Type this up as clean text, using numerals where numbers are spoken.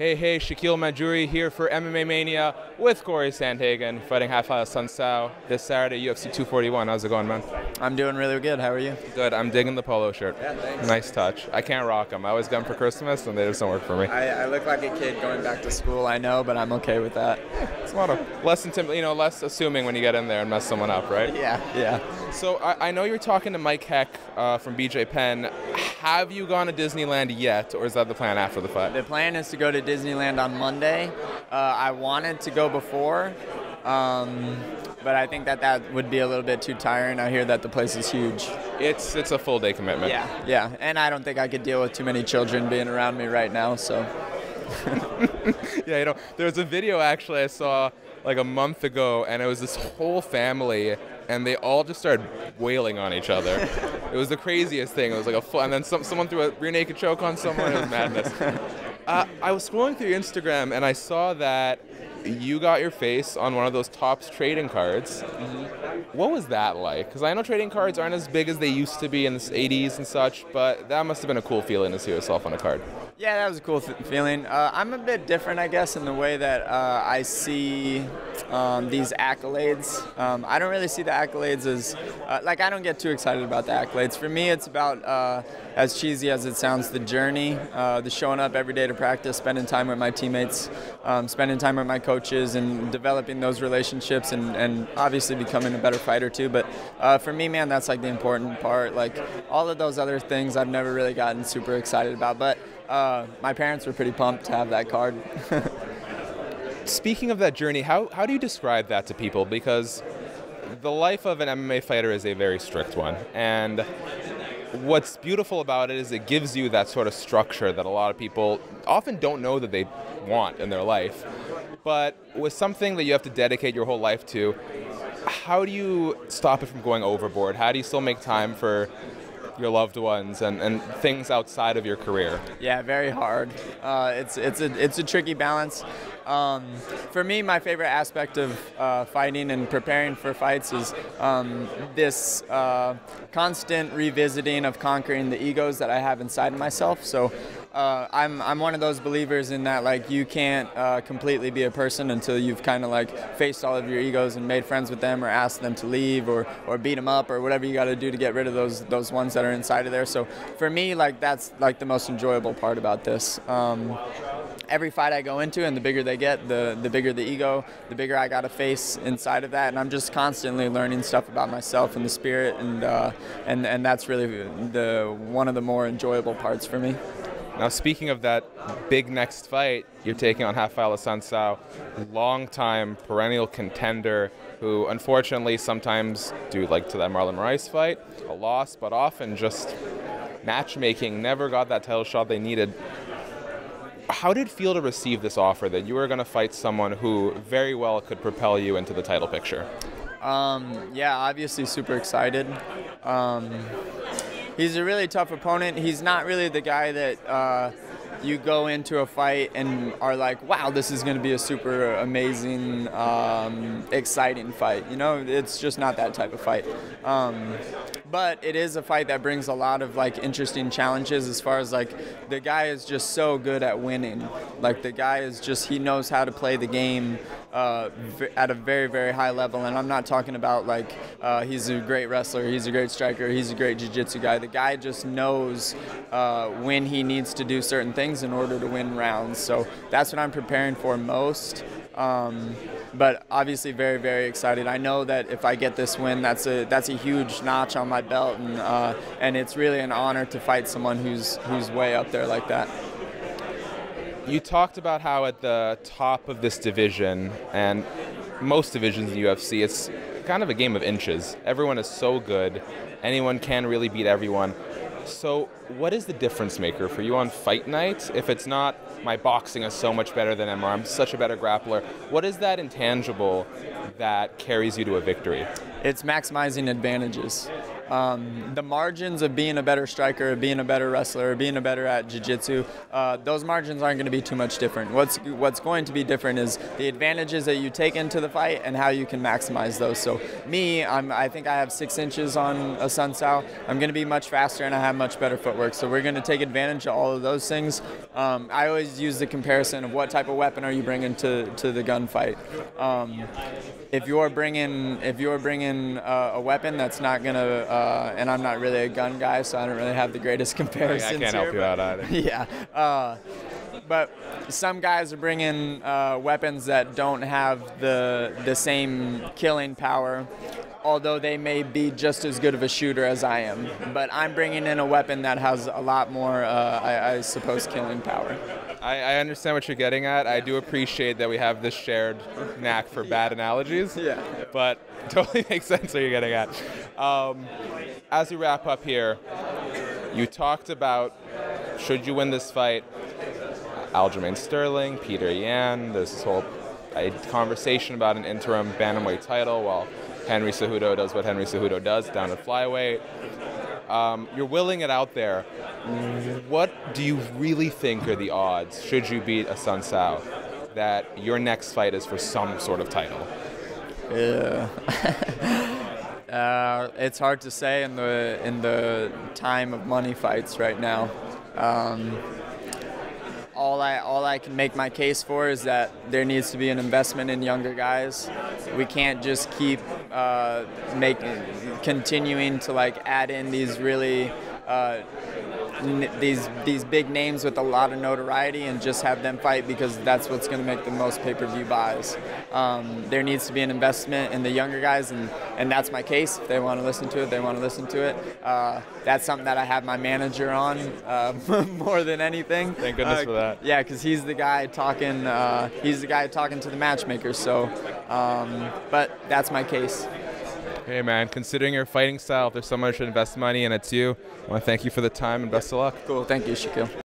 Hey, Shaquille Majuri here for MMA Mania with Cory Sandhagen, fighting Raphael Assuncao this Saturday, UFC 241. How's it going, man? I'm doing really good. How are you? Good. I'm digging the polo shirt. Yeah, thanks. Nice touch. I can't rock them. I always get them for Christmas, and they just don't work for me. I look like a kid going back to school, I know, but I'm okay with that. It's a lot of less assuming when you get in there and mess someone up, right? Yeah. So I know you're talking to Mike Heck from BJ Penn. Have you gone to Disneyland yet, or is that the plan after the fight? The plan is to go to Disneyland on Monday. I wanted to go before, but I think that would be a little bit too tiring. I hear that the place is huge. It's a full day commitment. Yeah, and I don't think I could deal with too many children being around me right now, so. Yeah, there's a video actually I saw like a month ago, and it was this whole family, and they all just started wailing on each other. It was the craziest thing. It was like and then someone threw a rear naked choke on someone. It was madness. I was scrolling through your Instagram, and I saw that you got your face on one of those Topps trading cards. Mm-hmm. What was that like? Because I know trading cards aren't as big as they used to be in the 80s and such, but that must have been a cool feeling to see yourself on a card. Yeah, that was a cool feeling. I'm a bit different, I guess, in the way that I see these accolades. I don't really see the accolades as, I don't get too excited about the accolades. For me, it's about, as cheesy as it sounds, the journey, the showing up every day to practice, spending time with my teammates, spending time with my coaches, and developing those relationships, and obviously becoming a better fighter too. But for me, man, that's like the important part. Like all of those other things I've never really gotten super excited about. But my parents were pretty pumped to have that card. Speaking of that journey, how do you describe that to people? Because the life of an MMA fighter is a very strict one. And what's beautiful about it is it gives you that sort of structure that a lot of people often don't know that they want in their life. But with something that you have to dedicate your whole life to, how do you stop it from going overboard? How do you still make time for your loved ones and things outside of your career? Yeah, very hard. It's a tricky balance. For me, my favorite aspect of fighting and preparing for fights is this constant revisiting of conquering the egos that I have inside of myself. So I'm one of those believers in that, like, you can't completely be a person until you've kind of like faced all of your egos and made friends with them, or asked them to leave, or beat them up, or whatever you got to do to get rid of those ones that are inside of there. So for me, like, that's like the most enjoyable part about this. Every fight I go into, and the bigger they get, the bigger the ego, the bigger I got to face inside of that, and I'm just constantly learning stuff about myself and the spirit, and that's really one of the more enjoyable parts for me. Now, speaking of that big next fight, you're taking on Raphael Assuncao, long-time perennial contender who unfortunately sometimes, due like to that Marlon Moraes fight, a loss, but often just matchmaking, never got that title shot they needed. How did it feel to receive this offer that you were going to fight someone who very well could propel you into the title picture? Yeah, obviously super excited. He's a really tough opponent. He's not really the guy that you go into a fight and are like, wow, this is going to be a super amazing, exciting fight. You know, it's just not that type of fight. But it is a fight that brings a lot of like interesting challenges, as far as like the guy is just so good at winning. Like the guy is just, he knows how to play the game at a very, very high level. And I'm not talking about like he's a great wrestler, he's a great striker, he's a great jiu-jitsu guy. The guy just knows when he needs to do certain things in order to win rounds. So that's what I'm preparing for most. But obviously very, very excited. I know that if I get this win, that's a huge notch on my belt, and it's really an honor to fight someone who's way up there like that. You talked about how at the top of this division, and most divisions in UFC, it's kind of a game of inches. Everyone is so good. Anyone can really beat everyone. So what is the difference maker for you on fight night? If it's not, my boxing is so much better than him, or I'm such a better grappler, what is that intangible that carries you to a victory? It's maximizing advantages. The margins of being a better striker, being a better wrestler, being a better at jiu-jitsu, those margins aren't going to be too much different. What's going to be different is the advantages that you take into the fight and how you can maximize those. So me, I think I have 6 inches on Assuncao. I'm going to be much faster and I have much better footwork. So we're going to take advantage of all of those things. I always use the comparison of what type of weapon are you bringing to the gunfight. If you're bringing a weapon that's not gonna, and I'm not really a gun guy, so I don't really have the greatest comparisons. I can't help you out either. Yeah, but some guys are bringing weapons that don't have the same killing power, although they may be just as good of a shooter as I am. But I'm bringing in a weapon that has a lot more, I suppose, killing power. I understand what you're getting at. I do appreciate that we have this shared knack for bad analogies. Yeah. But totally makes sense what you're getting at. As we wrap up here, you talked about, should you win this fight, Aljamain Sterling, Peter Yan, there's this whole conversation about an interim bantamweight title while Henry Cejudo does what Henry Cejudo does down at flyweight. You're willing it out there. What do you really think are the odds, should you beat Assuncao, that your next fight is for some sort of title? Yeah. It's hard to say in the time of money fights right now. All I can make my case for is that there needs to be an investment in younger guys. We can't just keep continuing to add in these really these big names with a lot of notoriety and just have them fight because that's what's going to make the most pay-per-view buys. There needs to be an investment in the younger guys, and that's my case. If they want to listen to it, they want to listen to it. That's something that I have my manager on more than anything. Thank goodness for that. Yeah, because he's the guy talking. He's the guy talking to the matchmakers. So, but that's my case. Hey man, considering your fighting style, if there's someone who should invest money and it's you, I want to thank you for the time and best of luck. Cool, thank you, Shaquille.